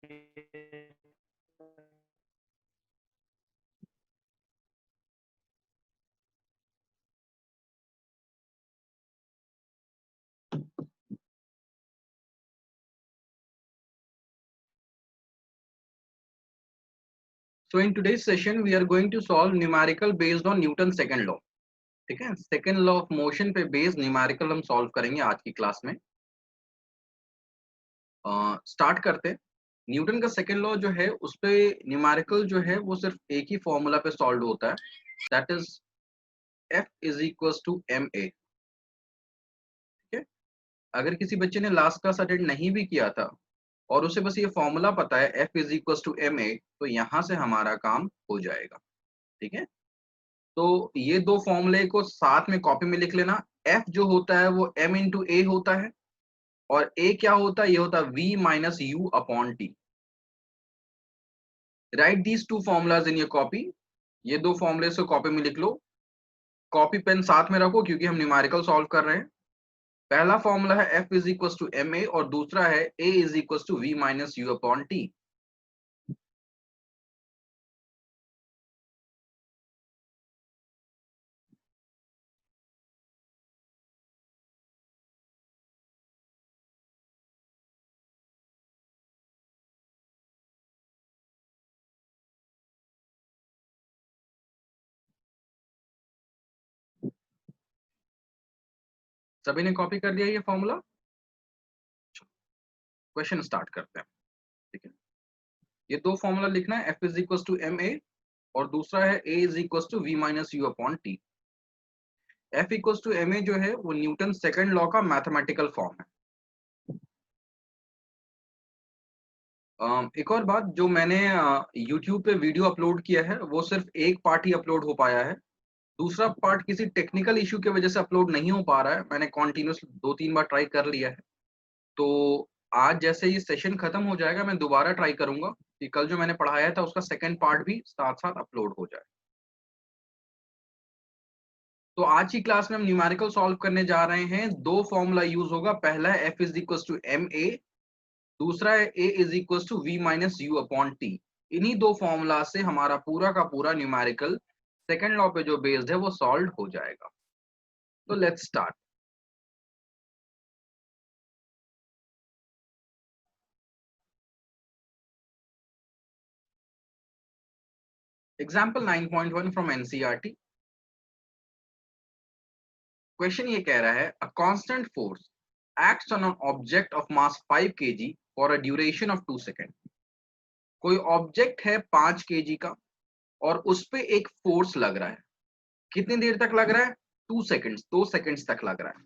So in today's session we are going to solve numerical based on Newton's second law. ठीक है, second law of motion पे based numerical हम solve करेंगे आज की class में। स्टार्ट करते हैं। न्यूटन का सेकेंड लॉ जो है उस पे न्यूमेरिकल जो है वो सिर्फ एक ही फॉर्मूला पे सॉल्व होता है, that is F is equal to ma। ठीक है, अगर किसी बच्चे ने लास्ट क्लास अटेंड नहीं भी किया था और उसे बस ये फॉर्मूला पता है F is equal to ma, तो यहाँ से हमारा काम हो जाएगा। ठीक है, तो ये दो फॉर्मूले को साथ में कॉपी में लिख लेना। F जो होता है वो m इंटू ए होता है और a क्या होता है, ये होता है v minus you upon T. Right these two formulas in your copy. ये दो फॉर्मूले को कॉपी में लिख लो, कॉपी पेन साथ में रखो क्योंकि हम न्यूमेरिकल सॉल्व कर रहे हैं। पहला फॉर्मूला है F is equal to M a और दूसरा है A is equal to v minus you upon t. सभी ने कॉपी कर लिया ये फॉर्मूला? क्वेश्चन स्टार्ट करते हैं। ठीक है, ये दो फॉर्मूला लिखना है, F is equal to M a और दूसरा है A is equal to v minus you upon t. F equal to M a जो है वो न्यूटन सेकंड लॉ का मैथमेटिकल फॉर्म है। एक और बात, जो मैंने YouTube पे वीडियो अपलोड किया है वो सिर्फ एक पार्ट ही अपलोड हो पाया है, दूसरा पार्ट किसी टेक्निकल इश्यू की वजह से अपलोड नहीं हो पा रहा है। मैंने कॉन्टिन्यूस 2-3 बार ट्राई कर लिया है, तो आज जैसे ये सेशन खत्म हो जाएगा मैं दोबारा ट्राई करूंगा कि कल जो मैंने पढ़ाया था उसका सेकंड पार्ट भी साथ साथ अपलोड हो जाए। तो आज की क्लास में हम न्यूमेरिकल सॉल्व करने जा रहे हैं। दो फॉर्मूला यूज होगा, पहला है F is equal to M a, दूसरा है A is equal to v minus you upon t. इन्हीं दो फॉर्मूला से हमारा पूरा का पूरा न्यूमेरिकल सेकंड लॉ पे जो बेस्ड है वो सॉल्व हो जाएगा। तो let's start. Example 9.1 from NCERT. Question ये कह रहा है, a constant force acts on an object of mass 5 kg for a duration of 2 second. कोई ऑब्जेक्ट है 5 kg का और उस पे एक फोर्स लग रहा है। कितनी देर तक लग रहा है? 2 सेकंड्स, 2 सेकंड्स तक लग रहा है।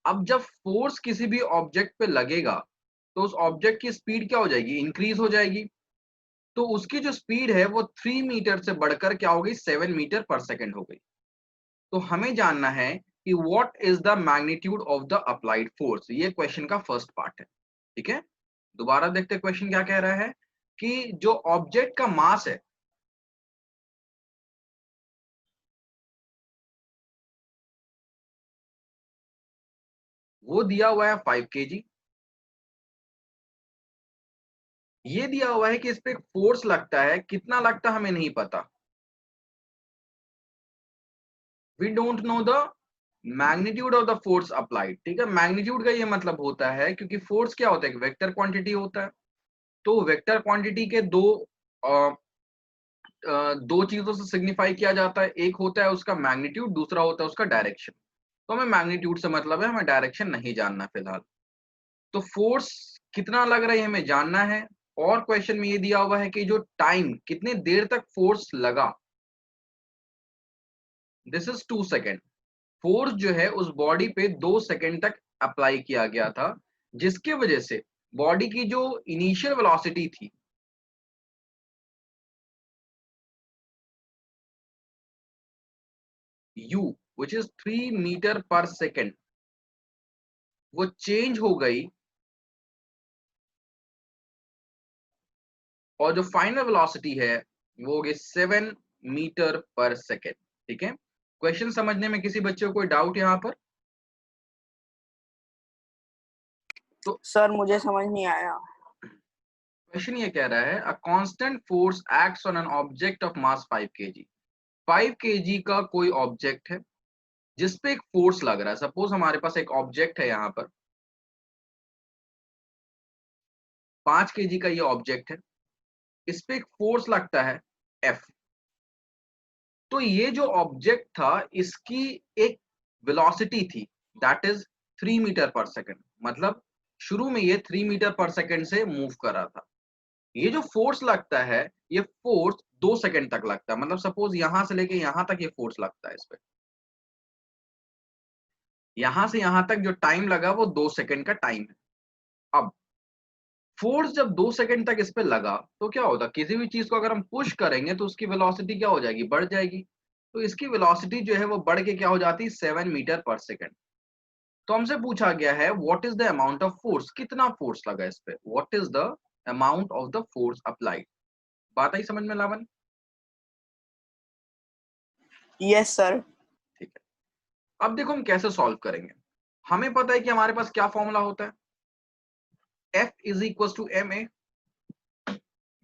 अब जब फोर्स किसी भी ऑब्जेक्ट पे लगेगा तो उस ऑब्जेक्ट की स्पीड क्या हो जाएगी? इंक्रीज हो जाएगी। तो उसकी जो स्पीड है वो 3 मीटर से बढ़कर क्या हो गई? 7 मीटर पर सेकंड हो गई। तो हमें जानना है कि what is the magnitude of the applied force. ये क्वेश्चन का फर्स्ट पार्ट है। ठीक है, दोबारा देखते क्वेश्चन क्या कह रहा है कि जो ऑब्जेक्ट का मास है वो दिया हुआ है 5 kg। ये दिया हुआ है कि इस पे फोर्स लगता है, कितना लगता है हमें नहीं पता। We don't know the magnitude of the force applied. ठीक है, मैग्नीट्यूड का ये मतलब होता है, क्योंकि फोर्स क्या होता है? वेक्टर क्वांटिटी होता है। तो वेक्टर क्वांटिटी के दो चीजों से सिग्निफाई किया जाता है, एक होता है उसका मैग्नीट्यूड, दूसरा होता है उसका डायरेक्शन। तो हमें मैग्नीट्यूड से मतलब है, हमें डायरेक्शन नहीं जानना फिलहाल। तो फोर्स कितना लग रहा है हमें जानना है। और क्वेश्चन में ये दिया हुआ है कि जो टाइम, कितने देर तक फोर्स लगा, दिस इज 2 सेकेंड। फोर्स जो है उस बॉडी पे 2 सेकेंड तक अप्लाई किया गया था, जिसके वजह से बॉडी की जो इनिशियल वेलोसिटी थी u, विच इज 3 मीटर पर सेकेंड, वो चेंज हो गई और जो फाइनल वेलोसिटी है वो हो गई 7 मीटर पर सेकेंड। ठीक है, क्वेश्चन समझने में किसी बच्चे को कोई डाउट यहाँ पर? तो सर मुझे समझ नहीं आया। क्वेश्चन ये कह रहा है a constant force acts on an object of mass 5 kg। 5 kg का कोई ऑब्जेक्ट है जिसपे एक फोर्स लग रहा है। सपोज हमारे पास एक ऑब्जेक्ट है, यहाँ पर 5 kg का ये ऑब्जेक्ट है, इस पे एक फोर्स लगता है F। तो ये जो ऑब्जेक्ट था इसकी एक वेलोसिटी थी, दैट इज 3 मीटर पर सेकंड। मतलब शुरू में ये 3 मीटर पर सेकंड से मूव कर रहा था। ये जो फोर्स लगता है, ये फोर्स 2 सेकंड तक लगता है। मतलब सपोज यहां से लेके यहां तक ये फोर्स लगता है इस पे, यहां से यहां तक जो टाइम लगा वो 2 सेकंड का टाइम है। अब फोर्स जब 2 सेकंड तक इस पे लगा तो क्या होता, किसी भी चीज को अगर हम पुश करेंगे तो उसकी वेलोसिटी क्या हो जाएगी, बढ़ जाएगी। तो इसकी वेलोसिटी जो है वो बढ़ के क्या हो जाती है, 7 मीटर पर सेकंड। तो हमसे पूछा गया है what is the amount of force, कितना फोर्स लगा इस पे, what is the amount of the force applied. बात आई समझ में लावन? Yes sir. ठीक है, अब देखो हम कैसे सॉल्व करेंगे। हमें पता है कि हमारे पास क्या फॉर्मूला होता है, F is equal to M a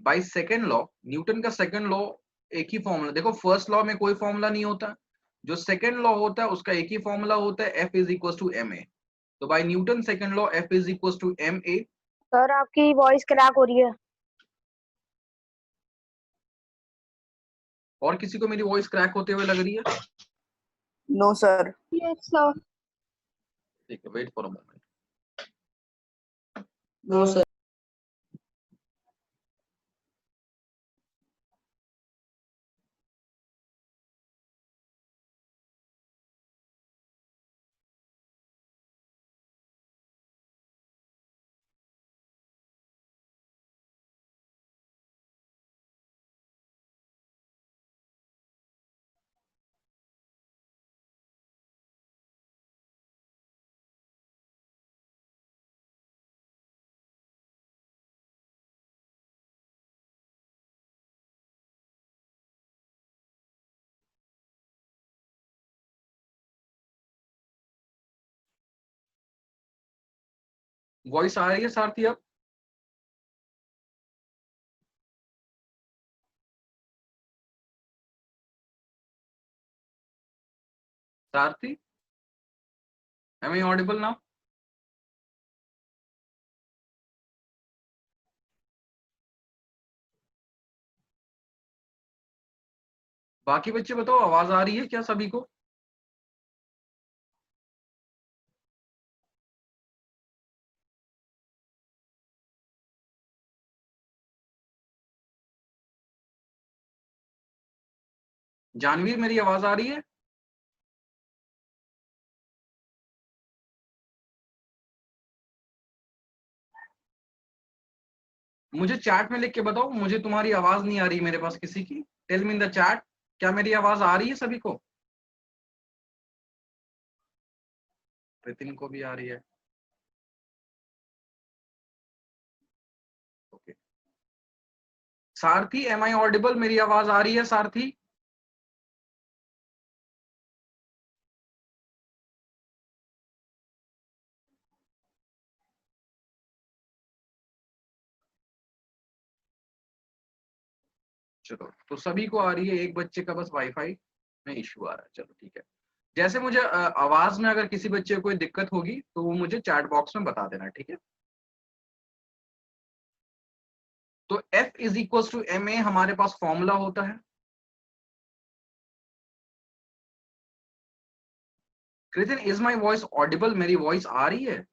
by second law. Newton का सेकेंड लॉ एक ही फॉर्मूला, देखो फर्स्ट लॉ में कोई फॉर्मूला नहीं होता, जो सेकेंड लॉ होता है उसका एक ही फॉर्मूला होता है, F is equal to M A. तो by Newton second law F is equal to M A. Sir आपकी वॉइस क्रैक हो रही है। और किसी को मेरी वॉइस क्रैक होते हुए लग रही है? No sir. Yes sir. ठीक है, wait for a moment. No sir. Voice आ रही है सारथी अब? सारथी, am I audible now? बाकी बच्चे बताओ, आवाज आ रही है क्या सभी को? जानवीर, मेरी आवाज आ रही है? मुझे चैट में लिख के बताओ, मुझे तुम्हारी आवाज नहीं आ रही मेरे पास किसी की। Tell me in the chat, क्या मेरी आवाज आ रही है सभी को? रितिन को भी आ रही है। Okay, Sarathi M I Audible, मेरी आवाज आ रही है सारथी? चलो, तो सभी को आ रही है, एक बच्चे का बस वाईफाई में इश्यू आ रहा है। चलो ठीक है, जैसे मुझे आवाज में अगर किसी बच्चे को कोई दिक्कत होगी तो वो मुझे चैट बॉक्स में बता देना, ठीक है। तो F is equal to M a हमारे पास फॉर्मूला होता है। Kritin, is my voice audible, मेरी वॉइस आ रही है?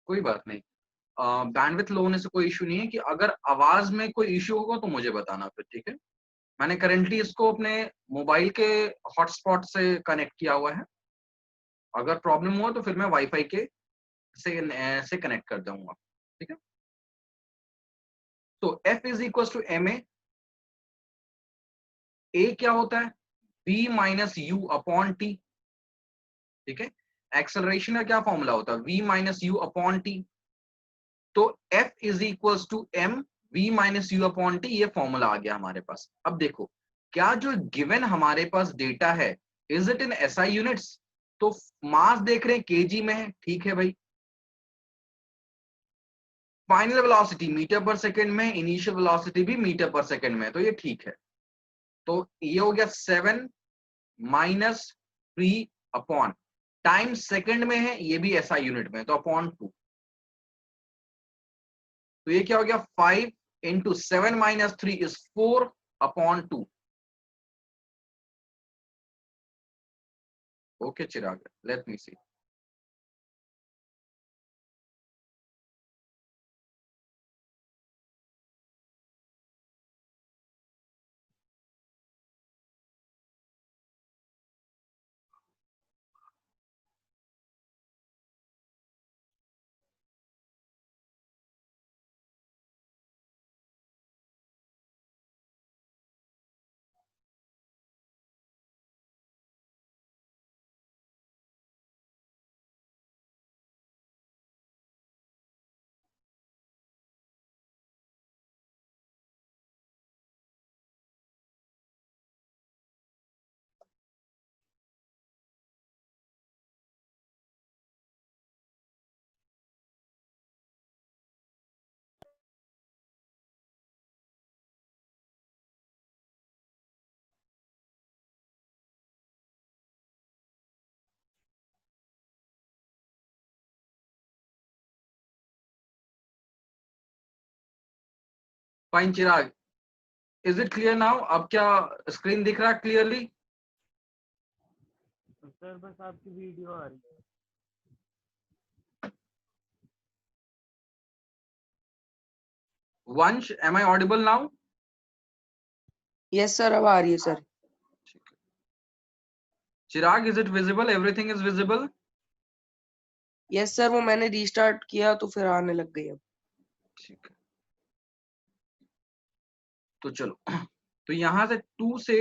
कोई बात नहीं, बैंडविड्थ लो होने से कोई इशू नहीं है। कि अगर आवाज में कोई इशू होगा तो मुझे बताना फिर, ठीक है। मैंने करेंटली इसको अपने मोबाइल के हॉटस्पॉट से कनेक्ट किया हुआ है। अगर प्रॉब्लम हुआ तो फिर मैं वाईफाई के से कनेक्ट कर दूंगा, ठीक है। तो F is equal to M a क्या होता है, v minus you upon t, ठीक है। एक्सेलरेशन का क्या फॉर्मूला होता है, v minus you upon t. तो F is equal to m v minus you upon t, ये फॉर्मूला आ गया हमारे पास। अब देखो क्या जो गिवन हमारे पास डेटा है is it in SI units? तो मास देख रहे हैं केजी में है, ठीक है भाई। फाइनल वेलोसिटी मीटर पर सेकंड में, इनिशियल वेलोसिटी भी मीटर पर सेकंड में, तो ये ठीक है। तो ये हो गया 7 माइनस 3 अपॉन टाइम सेकंड में है, ये भी एसआई यूनिट में, तो अपॉन 2। तो ये क्या हो गया 5 into 7 minus 3 is 4 upon 2। Okay Chirag, let me see. Fine Chirag, is it clear now? अब क्या स्क्रीन दिख रहा है क्लियरली? सर बस आपकी वीडियो आ रही है। Vansh, am I audible now? Yes sir, अब आ रही है sir. Chirag, is it visible? Everything is visible? Yes sir, वो मैंने रीस्टार्ट किया तो फिर आने लग गई अब। ठीक है, तो चलो। तो यहां से 2 से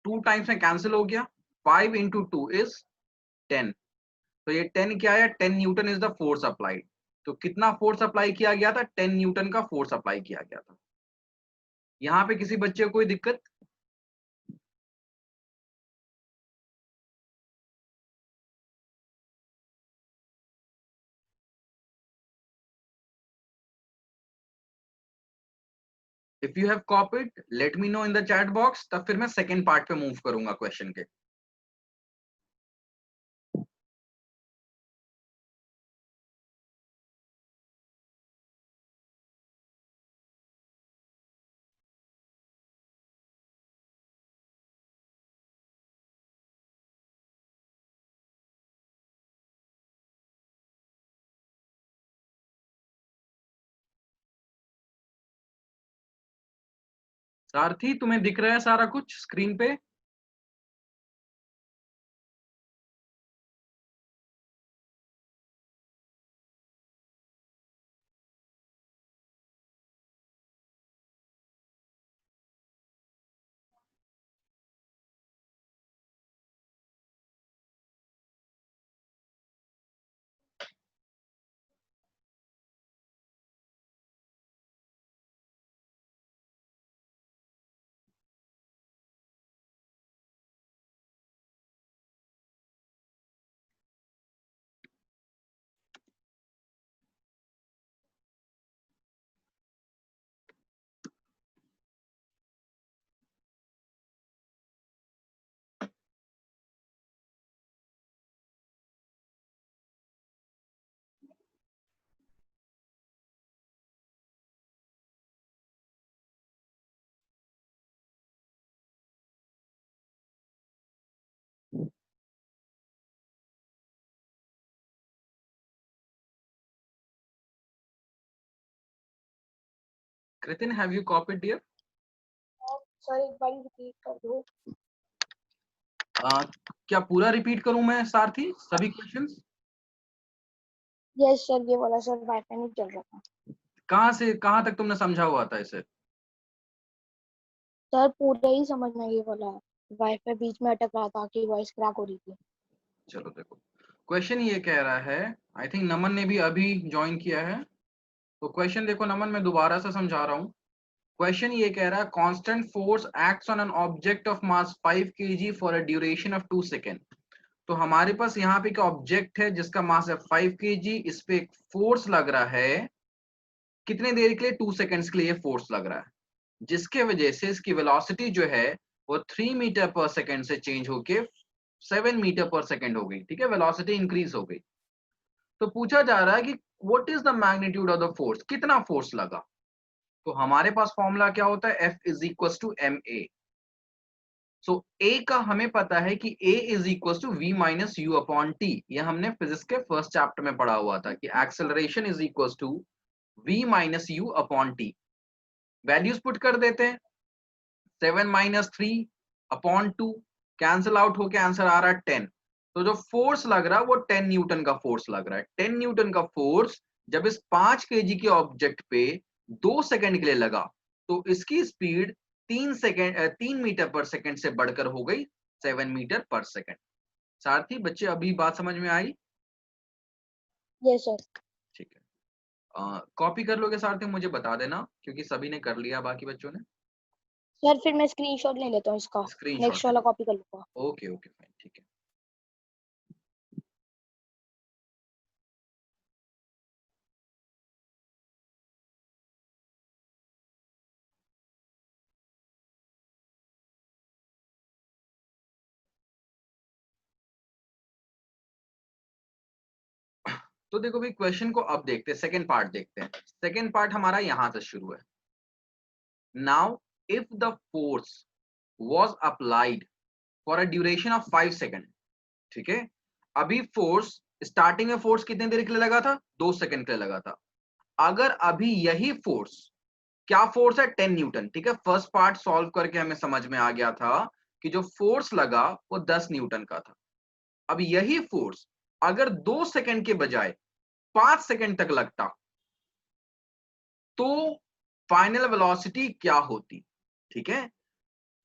2 टाइम्स में कैंसिल हो गया। 5 इंटू 2 इज 10। तो ये 10 क्या है? 10 Newton is the force applied. तो कितना फोर्स अप्लाई किया गया था? 10 न्यूटन का फोर्स अप्लाई किया गया था। यहाँ पे किसी बच्चे को कोई दिक्कत? If you have copied let me know in the chat box, तब फिर मैं सेकेंड पार्ट पे मूव करूंगा क्वेश्चन के। सारथी, तुम्हें दिख रहा है सारा कुछ स्क्रीन पे? Kritin, have you copied dear? Sir एक बार रिपीट कर दो। क्या पूरा रिपीट करूं मैं सारथी सभी क्वेश्चंस? यस सर, ये वाला सर वाईफाई नहीं चल रहा था। कहां से कहां तक तुमने समझा हुआ था इसे? सर पूरा ही समझना ये वाला है, वाईफाई बीच में अटक रहा था, आपकी वॉइस क्रैक हो रही थी। चलो देखो, क्वेश्चन ये कह रहा है, आई थिंक नमन ने भी अभी ज्वाइन किया है, तो क्वेश्चन देखो नमन, मैं दोबारा से समझा रहा हूं। क्वेश्चन ये कह रहा है constant force acts on an object of mass 5 kg for a duration of 2 second. तो हमारे पास यहाँ पे एक ऑब्जेक्ट है जिसका मास है 5 kg, इस पे एक फोर्स लग रहा है कितने देर के लिए, 2 सेकेंड्स के लिए फोर्स लग रहा है, जिसके वजह से इसकी वेलोसिटी जो है वो 3 मीटर पर सेकेंड से चेंज होके 7 मीटर पर सेकेंड हो गई। ठीक है, वेलोसिटी इंक्रीज हो गई। तो पूछा जा रहा है कि what is the magnitude of the force, कितना फोर्स लगा। तो हमारे पास फॉर्मूला क्या होता है, F is equal to M a. So A का हमें पता है कि A is equal to V minus you upon t. ये हमने फिजिक्स के फर्स्ट चैप्टर में पढ़ा हुआ था कि acceleration is equal to V minus you upon t. Values put कर देते हैं, 7 माइनस 3 अपॉन 2, कैंसिल आउट होके आंसर आ रहा है 10। तो जो फोर्स लग रहा है वो 10 न्यूटन का फोर्स लग रहा है। 10 न्यूटन का फोर्स जब इस 5 केजी के ऑब्जेक्ट पे 2 सेकंड के लिए लगा तो इसकी स्पीड 3 मीटर पर सेकंड से बढ़कर हो गई 7 मीटर पर सेकंड। सारथी बच्चे अभी बात समझ में आई? Yes sir. ठीक है, कॉपी कर लोगे सारथी, मुझे बता देना क्योंकि सभी ने कर लिया, बाकी बच्चों ने। सर फिर मैं स्क्रीनशॉट ले लेता हूँ इसका, स्क्रीनशॉट नेक्स्ट वाला कॉपी कर लूंगा। ओके ओके फाइन, ठीक है। तो देखो भाई, क्वेश्चन को अब देखते हैं, सेकेंड पार्ट देखते हैं। सेकेंड पार्ट हमारा यहां से शुरू है। Now if the force was applied for a duration of 5 second. ठीक है, अभी फोर्स, स्टार्टिंग में फोर्स कितने देर के लिए लगा था, 2 सेकेंड के लिए लगा था। अगर अभी यही फोर्स, क्या फोर्स है, 10 न्यूटन। ठीक है, फर्स्ट पार्ट सॉल्व करके हमें समझ में आ गया था कि जो फोर्स लगा वो 10 न्यूटन का था। अब यही फोर्स अगर 2 सेकेंड के बजाय 5 सेकेंड तक लगता तो फाइनल वेलोसिटी क्या होती। ठीक है,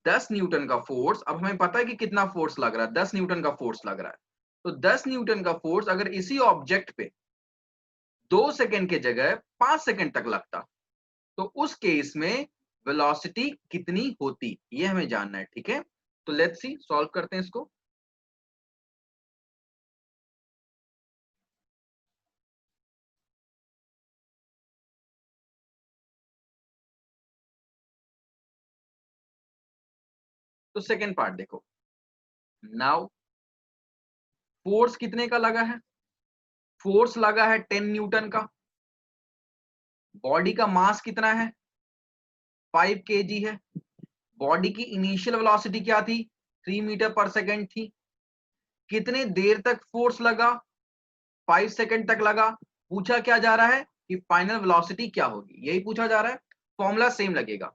10 न्यूटन का फोर्स, अब हमें पता है कि कितना फोर्स लग रहा है, 10 न्यूटन का फोर्स लग रहा है। तो 10 न्यूटन का फोर्स अगर इसी ऑब्जेक्ट पे 2 सेकेंड के जगह 5 सेकेंड तक लगता तो उस केस में वेलोसिटी कितनी होती, ये हमें जानना है। ठीक है, तो लेट्स सी, सॉल्व करते हैं इसको। तो सेकेंड पार्ट देखो। नाउ फोर्स कितने का लगा है, फोर्स लगा है 10 न्यूटन का। बॉडी का मास कितना है, 5 केजी है। बॉडी की इनिशियल वेलोसिटी क्या थी, 3 मीटर पर सेकेंड थी। कितने देर तक फोर्स लगा, 5 सेकेंड तक लगा। पूछा क्या जा रहा है कि फाइनल वेलोसिटी क्या होगी, यही पूछा जा रहा है। फॉर्मूला सेम लगेगा,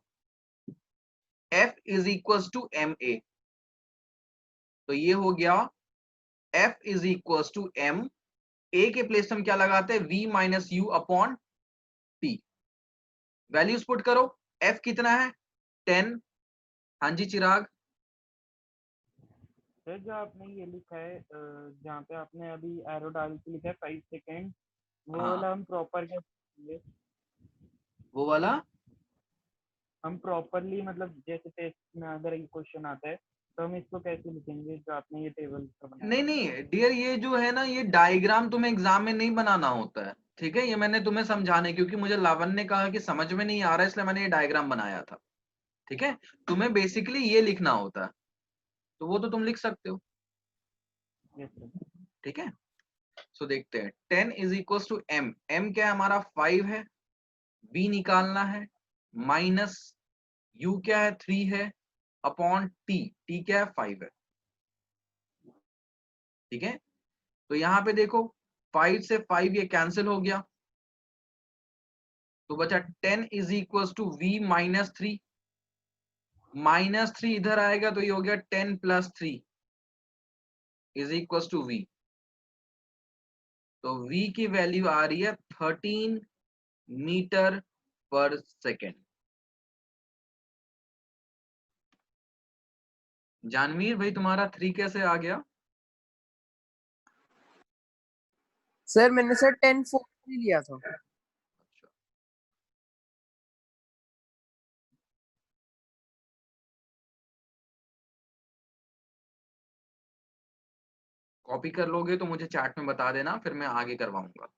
F is equal to M A. तो ये हो गया F is equal to M a के प्लेस हम क्या लगाते हैं, V minus you upon t. Values put करो, F कितना है 10। हाँ जी चिराग। सर जो आपने ये लिखा है जहाँ पे आपने अभी एरो डाल के लिखा है 5 सेकेंड, वो हाँ, वाला हम प्रॉपर क्या लिखेंगे? वो वाला हम प्रॉपरली मतलब जैसे टेस्ट में अगर ये क्वेश्चन आता है तो हम इसको कैसे लिखेंगे जो आपने ये टेबल का बनाया नहीं है? नहीं डियर, ये जो है ना, ये डायग्राम तुम्हें एग्जाम में नहीं बनाना होता है। ठीक है, ये मैंने तुम्हें समझाने, क्योंकि मुझे लावन ने कहा कि समझ में नहीं आ रहा, इसलिए मैंने ये डायग्राम बनाया था। ठीक है, तुम्हें बेसिकली ये लिखना होता है, तो वो तो तुम लिख सकते हो। Yes sir. ठीक है, सो देखते हैं। 10 is equal to m, m क्या है हमारा 5 है, बी निकालना है, माइनस यू क्या है 3 है, अपॉन टी, टी क्या है 5 है। ठीक है, तो यहां पे देखो 5 से 5 ये कैंसिल हो गया, तो बचा 10 is equal to v minus 3। Minus 3 इधर आएगा तो ये हो गया 10 plus 3 is equal to v. तो v की वैल्यू आ रही है 13 मीटर पर सेकेंड। जानवीर भाई, तुम्हारा 3 कैसे आ गया? सर मैंने सर 10 4 लिया था। अच्छा, कॉपी कर लोगे तो मुझे चैट में बता देना, फिर मैं आगे करवाऊंगा।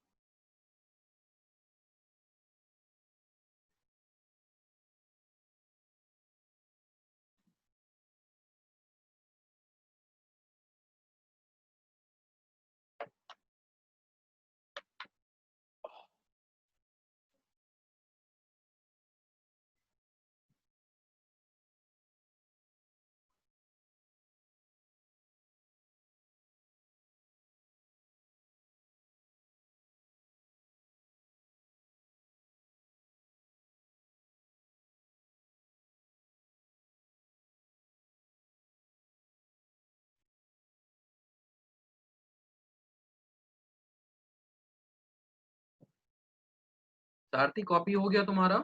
सारथी कॉपी हो गया तुम्हारा?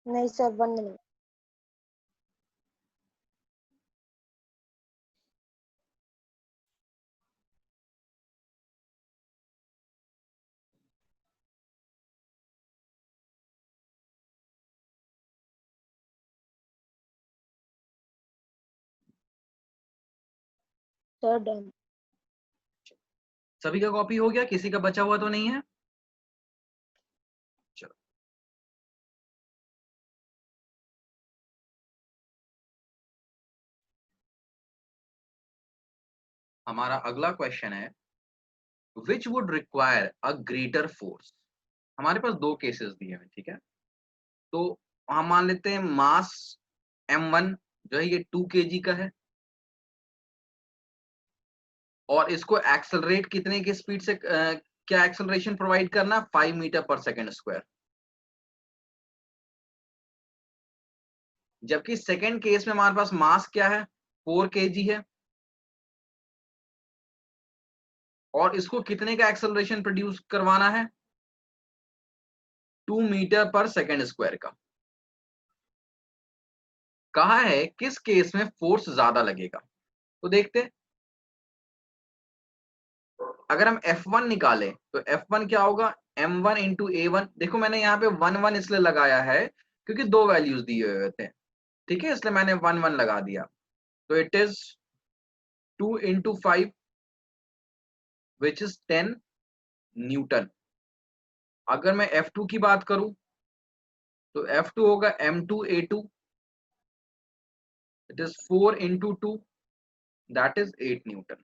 नहीं सर, बंद नहीं। Sir done. सभी का कॉपी हो गया, किसी का बचा हुआ तो नहीं है? चलो, हमारा अगला क्वेश्चन है, which would require a greater force. हमारे पास दो केसेस दिए हैं, ठीक है। तो हम मान लेते हैं मास m1 जो है ये 2 kg का है, और इसको एक्सेलरेट कितने की स्पीड से क्या एक्सेलरेशन प्रोवाइड करना, 5 मीटर पर सेकेंड स्क्वायर। जबकि सेकेंड केस में हमारे पास मास क्या है, 4 kg है, और इसको कितने का एक्सेलरेशन प्रोड्यूस करवाना है, 2 मीटर पर सेकेंड स्क्वायर का। कहा है किस केस में फोर्स ज्यादा लगेगा। तो देखते हैं, अगर हम F1 निकालें तो F1 क्या होगा, m1 इंटू A1। देखो मैंने यहाँ पे 1 1 इसलिए लगाया है क्योंकि दो वैल्यूज दिए हुए थे, ठीक है, इसलिए मैंने 1 1 लगा दिया। तो it is 2 into 5 which is 10 Newton. अगर मैं F2 की बात करूं तो F2 होगा m2A2, it is 4 into 2, that is 8 Newton.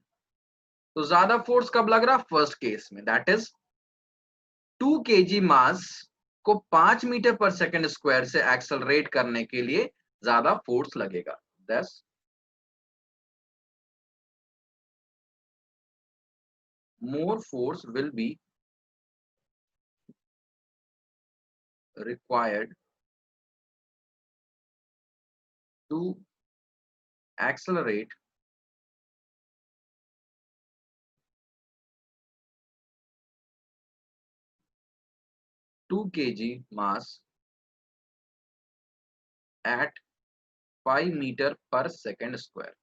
तो ज्यादा फोर्स कब लग रहा, फर्स्ट केस में, दैट इज 2 kg मास को 5 मीटर पर सेकेंड स्क्वायर से एक्सेलरेट करने के लिए ज्यादा फोर्स लगेगा। दस more force will be required to accelerate two kg mass at 5 meter per second square।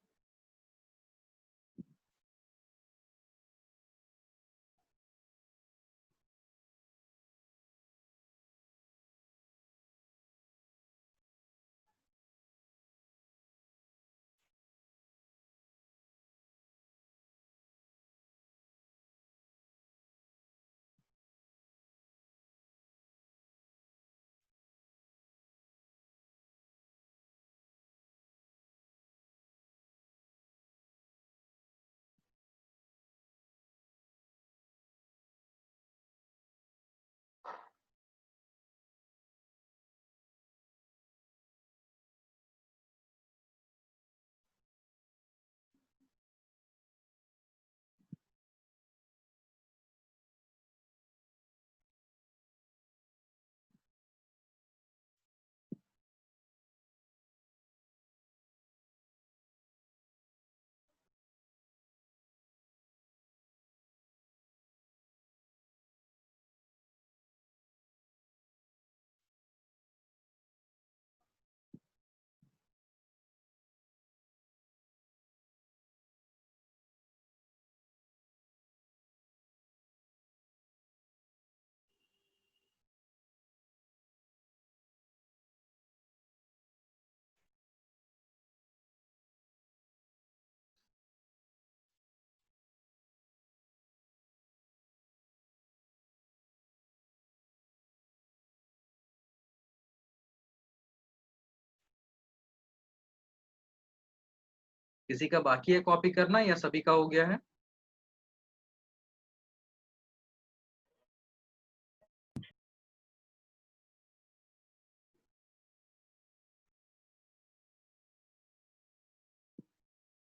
किसी का बाकी है कॉपी करना या सभी का हो गया है?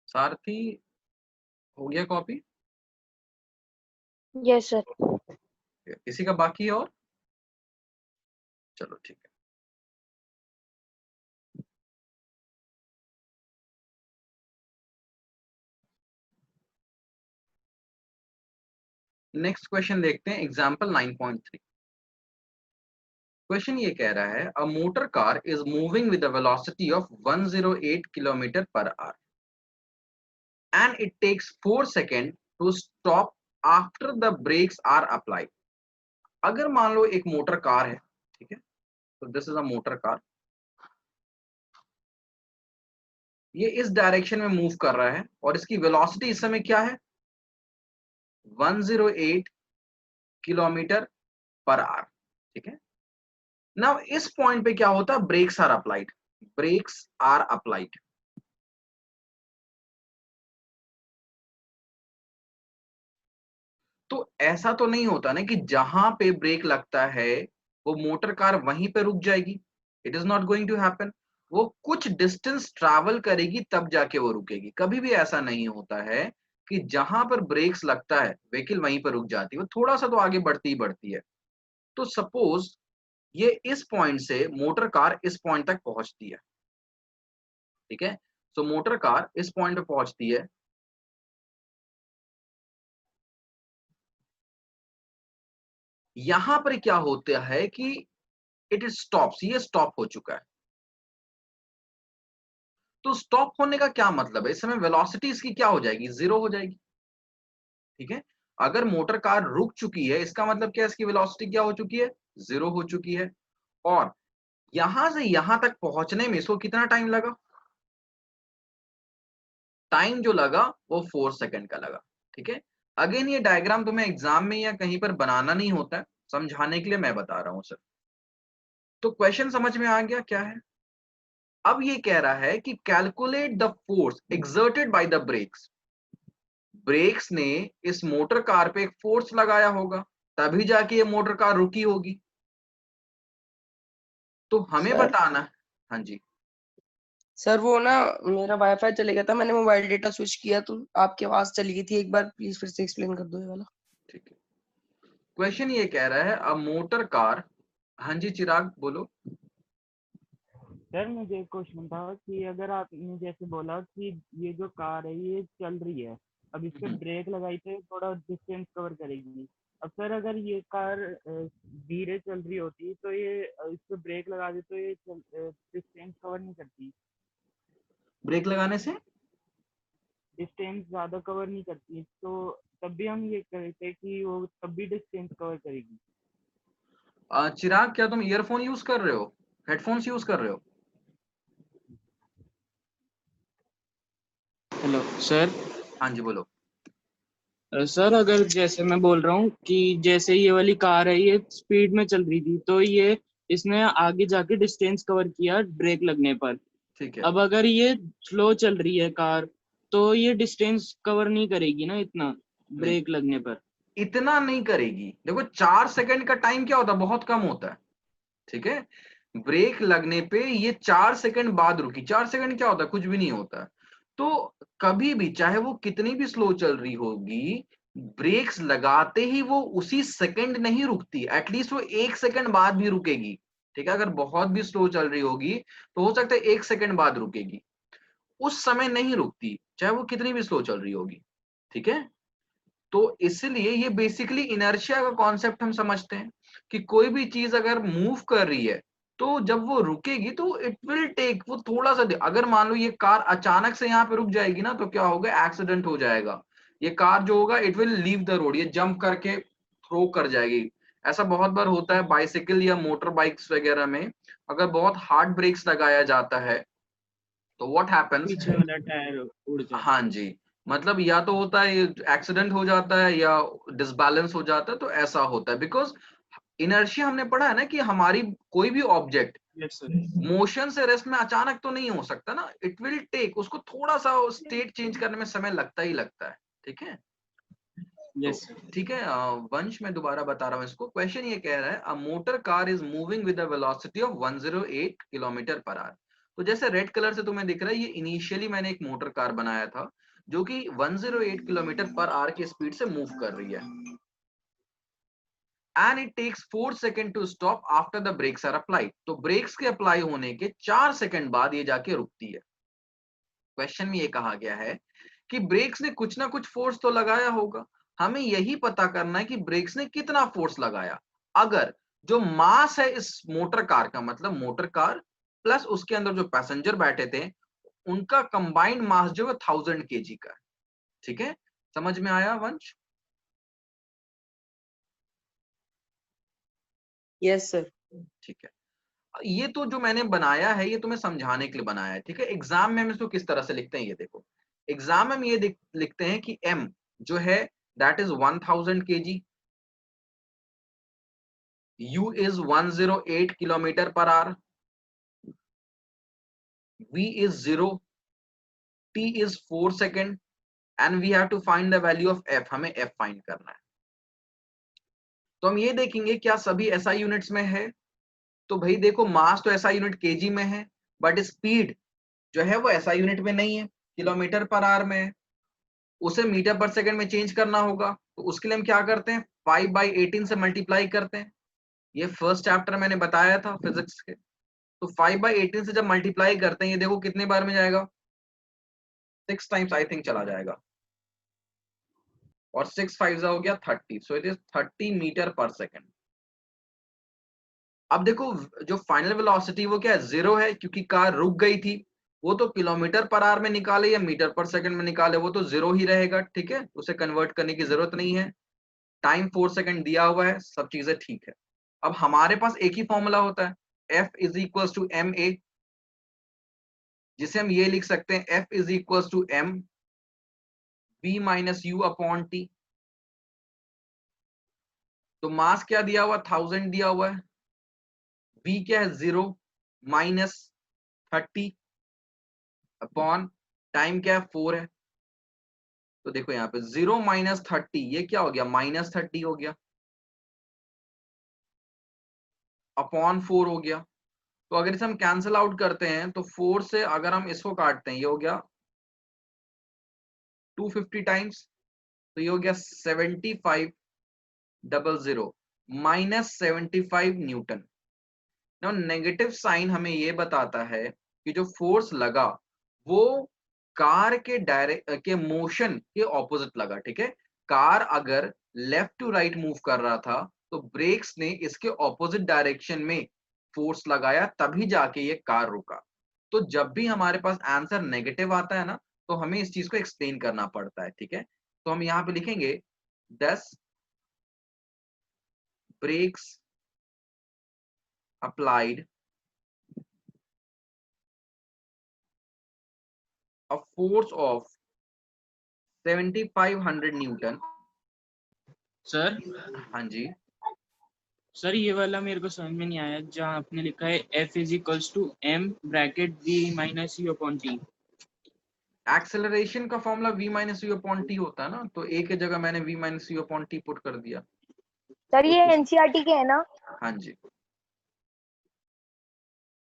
सारथी हो गया कॉपी? Yes sir. किसी का बाकी है और? चलो ठीक है। नेक्स्ट क्वेश्चन देखते हैं, एग्जाम्पल 9.3। क्वेश्चन ये कह रहा है a motor car is moving with a velocity of 108 kilometre per hour and it takes 4 second to stop after the brakes are applied. अगर मान लो एक मोटर कार है, ठीक है, तो this is a motor car, ये इस डायरेक्शन में मूव कर रहा है और इसकी वेलोसिटी इस समय क्या है? 108 किलोमीटर पर आवर, ठीक है। नाउ इस पॉइंट पे क्या होता है? Brakes are applied, brakes are applied. तो ऐसा तो नहीं होता ना कि जहां पे ब्रेक लगता है वो मोटर कार वहीं पे रुक जाएगी। It is not going to happen. वो कुछ डिस्टेंस ट्रैवल करेगी तब जाके वो रुकेगी। कभी भी ऐसा नहीं होता है कि जहां पर ब्रेक्स लगता है व्हीकल वहीं पर रुक जाती है, वो थोड़ा सा तो आगे बढ़ती ही बढ़ती है। तो सपोज ये इस पॉइंट से मोटर कार इस पॉइंट तक पहुंचती है, ठीक है। तो मोटर कार इस पॉइंट पे पहुंचती है, यहां पर क्या होता है कि इट इज स्टॉप्स, ये स्टॉप हो चुका है। तो स्टॉप होने का क्या मतलब है? इस समय वेलोसिटी इसकी क्या हो जाएगी? जीरो हो जाएगी, ठीक है। अगर मोटर कार रुक चुकी है इसका मतलब क्या है? इसकी वेलोसिटी क्या हो चुकी है? जीरो हो चुकी है। और यहां से यहां तक पहुंचने में इसको कितना टाइम लगा? टाइम जो लगा वो 4 सेकंड का लगा, ठीक है। अगेन ये डायग्राम तुम्हें एग्जाम में या कहीं पर बनाना नहीं होता है, समझाने के लिए मैं बता रहा हूं सर। तो क्वेश्चन समझ में आ गया क्या है? अब ये कह रहा है कि calculate the force exerted by the brakes. Brakes ने इस मोटर कार पे एक फोर्स लगाया होगा, तभी जाके ये मोटर कार रुकी होगी। तो हमें सर बताना है। हाँ जी, सर वो ना मेरा वाईफाई चले गया था, मैंने मोबाइल डेटा स्विच किया तो आपकी आवाज चली गई थी। एक बार प्लीज फिर से एक्सप्लेन कर दो ये वाला। ठीक है। क्वेश्चन ये कह रहा है अ मोटर कार, हाँ जी चिराग बोलो। सर मुझे एक क्वेश्चन था कि अगर आपने जैसे बोला कि ये जो कार है ये चल रही है, अब इस पे ब्रेक लगाई तो थोड़ा डिस्टेंस कवर करेगी। अब सर अगर ये कार धीरे चल रही होती तो ये इस पे ब्रेक लगा दे तो ये डिस्टेंस कवर नहीं करती, ब्रेक लगाने से डिस्टेंस ज्यादा कवर नहीं करती, तो तब भी हम ये कहते कि वो तब भी डिस्टेंस कवर करेगी। चिराग क्या तुम ईयरफोन यूज कर रहे हो, हेडफोन्स यूज कर रहे हो? Hello sir. हाँ जी बोलो। सर अगर जैसे मैं बोल रहा हूँ कि जैसे ये वाली कार है ये स्पीड में चल रही थी तो ये इसने आगे जाके डिस्टेंस कवर किया ब्रेक लगने पर। ठीक है, अब अगर ये स्लो चल रही है कार तो ये डिस्टेंस कवर नहीं करेगी ना इतना नहीं ब्रेक लगने पर। इतना नहीं करेगी। देखो 4 सेकंड का टाइम क्या होता है? बहुत कम होता है, ठीक है। ब्रेक लगने पे ये 4 सेकंड बाद रुकी। 4 सेकंड क्या होता है? कुछ भी नहीं होता है। तो कभी भी चाहे वो कितनी भी स्लो चल रही होगी, ब्रेक्स लगाते ही वो उसी सेकंड नहीं रुकती, एटलीस्ट वो 1 सेकंड बाद भी रुकेगी, ठीक है। अगर बहुत भी स्लो चल रही होगी तो हो सकता है 1 सेकंड बाद रुकेगी, उस समय नहीं रुकती चाहे वो कितनी भी स्लो चल रही होगी, ठीक है। तो इसलिए ये बेसिकली इनर्शिया का कॉन्सेप्ट हम समझते हैं कि कोई भी चीज अगर मूव कर रही है तो जब वो रुकेगी तो इट विल टेक, वो थोड़ा सा अगर मान लो ये कार अचानक से यहाँ पे रुक जाएगी ना तो क्या होगा? एक्सीडेंट हो जाएगा। ये कार जो होगा it will leave the road, ये जंप करके थ्रो कर जाएगी। ऐसा बहुत बार होता है बाइसिकल या मोटर बाइक्स वगैरह में। अगर बहुत हार्ड ब्रेक्स लगाया जाता है तो व्हाट हैपेंस? पीछे वाला टायर उड़ जाता हाँ जी, मतलब या तो होता है एक्सीडेंट हो जाता है या डिसबैलेंस हो जाता है, तो ऐसा होता है बिकॉज इनर्शिया हमने पढ़ा है ना कि हमारी कोई भी ऑब्जेक्ट यस सर। मोशन से रेस्ट में अचानक तो नहीं हो सकता ना, इट विल टेक, उसको थोड़ा सा स्टेट चेंज करने में समय लगता ही लगता है, ठीक है। Yes sir. ठीक है, वंश मैं दोबारा बता रहा हूँ इसको। क्वेश्चन ये कह रहा है a motor car is moving with a velocity of 108 kilometre per our. तो जैसे रेड कलर से तुम्हें दिख रहा है, ये इनिशियली मैंने एक मोटर कार बनाया था जो कि 108 किलोमीटर पर आवर की स्पीड से मूव कर रही है, and it takes 4 second to stop after the brakes are applied. तो ब्रेक्स के अप्लाई होने के 4 सेकंड बाद ये जाके रुकती है। क्वेश्चन में ये कहा गया है कि ब्रेक्स ने कुछ ना कुछ फोर्स तो लगाया होगा, हमें यही पता करना है कि ब्रेक्स ने कितना फोर्स लगाया। अगर जो मास है इस मोटर कार का, मतलब मोटर कार प्लस उसके अंदर जो पैसेंजर बैठे थे, उनका कंबाइंड मास जो है 1000 kg का है, ठीक है। समझ में आया वंश? Yes sir. ठीक है, ये तो जो मैंने बनाया है ये तुम्हें समझाने के लिए बनाया है, ठीक है। एग्जाम में हम इसको किस तरह से लिखते हैं ये देखो। एग्जाम में हम ये लिखते हैं कि m जो है that is 1000 kg, u is 108 kilometre per hour, v is 0, t is 4 second, and we have to find the value of f, हमें f फाइंड करना है। तो हम ये देखेंगे क्या सभी SI यूनिट्स में है। तो भाई देखो, मास तो SI यूनिट kg में है, बट स्पीड जो है वो SI यूनिट में नहीं है, किलोमीटर पर आवर में है। उसे मीटर पर सेकंड में चेंज करना होगा, तो उसके लिए हम क्या करते हैं, 5/18 से मल्टीप्लाई करते हैं। ये फर्स्ट चैप्टर मैंने बताया था फिजिक्स के। तो 5/18 से जब मल्टीप्लाई करते हैं, ये देखो कितने बार में जाएगा, 6 टाइम्स आई थिंक चला जाएगा, और 6 5 हो गया 30, सो इट इज 30 मीटर पर सेकंड। अब देखो जो फाइनल वेलोसिटी वो क्या है, 0 है, क्योंकि कार रुक गई थी। वो तो किलोमीटर पर आवर में निकाले या मीटर पर सेकंड में निकाले, वो तो 0 ही रहेगा, ठीक है, उसे कन्वर्ट करने की जरूरत नहीं है। टाइम 4 सेकंड दिया हुआ है, सब चीजें ठीक है। अब हमारे पास एक ही फॉर्मूला होता है, F is equal to M a, जिसे हम ये लिख सकते हैं F is equal to m V minus you upon t. तो मास क्या दिया हुआ, 1000 दिया हुआ है, V क्या है 0 माइनस 30 अपॉन टाइम क्या है 4 है। तो देखो यहाँ पे 0 माइनस 30, ये क्या हो गया, माइनस 30 हो गया, अपॉन 4 हो गया। तो अगर इसे हम कैंसिल आउट करते हैं तो 4 से अगर हम इसको काटते हैं, ये हो गया 250 टाइम्स, तो ये हो गया 7500 माइनस 75 न्यूटन। ना नेगेटिव साइन हमें ये बताता है कि जो फोर्स लगा वो कार के मोशन के ऑपोजिट लगा, ठीक है। कार अगर लेफ्ट टू राइट मूव कर रहा था तो ब्रेक्स ने इसके ऑपोजिट डायरेक्शन में फोर्स लगाया, तभी जाके ये कार रुका। तो जब भी हमारे पास आंसर नेगेटिव आता है ना, तो हमें इस चीज को एक्सप्लेन करना पड़ता है, ठीक है। तो हम यहाँ पे लिखेंगे 10 brakes applied a force of 7500 newton. Sir हाँ जी, सर ये वाला मेरे को समझ में नहीं आया, जहाँ आपने लिखा है F is equals to M bracket V minus you upon T. Acceleration का formula v minus you upon T होता है ना, तो a के जगह मैंने v minus you upon T put कर दिया। सर ये एनसीईआरटी के है ना? हाँ जी,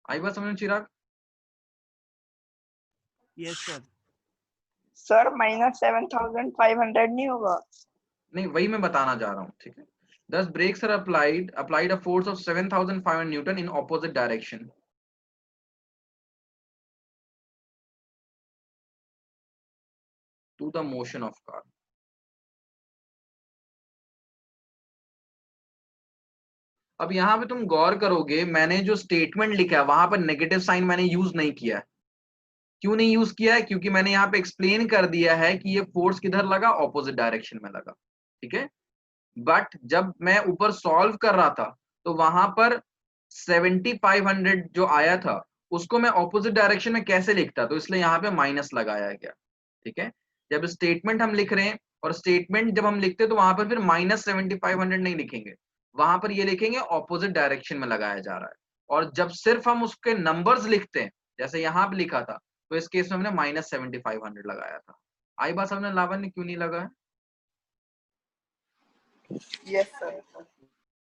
आई बात समझ में चिराग? Yes sir. सर -7500 नहीं होगा? नहीं, वही मैं बताना जा रहा हूँ, ठीक है। 10 brakes are applied a force of 7500 Newton in opposite direction to the motion of car. अब यहाँ पे तुम गौर करोगे, मैंने जो स्टेटमेंट लिखा है वहां पर नेगेटिव साइन मैंने यूज नहीं किया है। क्यों नहीं यूज किया है? क्योंकि मैंने यहाँ पे एक्सप्लेन कर दिया है कि ये फोर्स किधर लगा, ऑपोजिट डायरेक्शन में लगा, ठीक है। बट जब मैं ऊपर सॉल्व कर रहा था तो वहां पर 7500 जो आया था उसको मैं ऑपोजिट डायरेक्शन में कैसे लिखता, तो इसलिए यहाँ पे माइनस लगाया गया, ठीक है। जब स्टेटमेंट हम लिख रहे हैं और स्टेटमेंट जब हम लिखते हैं तो वहां पर फिर -7500 नहीं लिखेंगे, वहां पर ये लिखेंगे ऑपोजिट डायरेक्शन में लगाया जा रहा है। और जब सिर्फ हम उसके नंबर्स लिखते हैं, जैसे यहाँ पे लिखा था, तो इस केस में हमने -7500 लगाया था। आई बात समझ में लावण्य क्यों नहीं लगा है? Yes sir.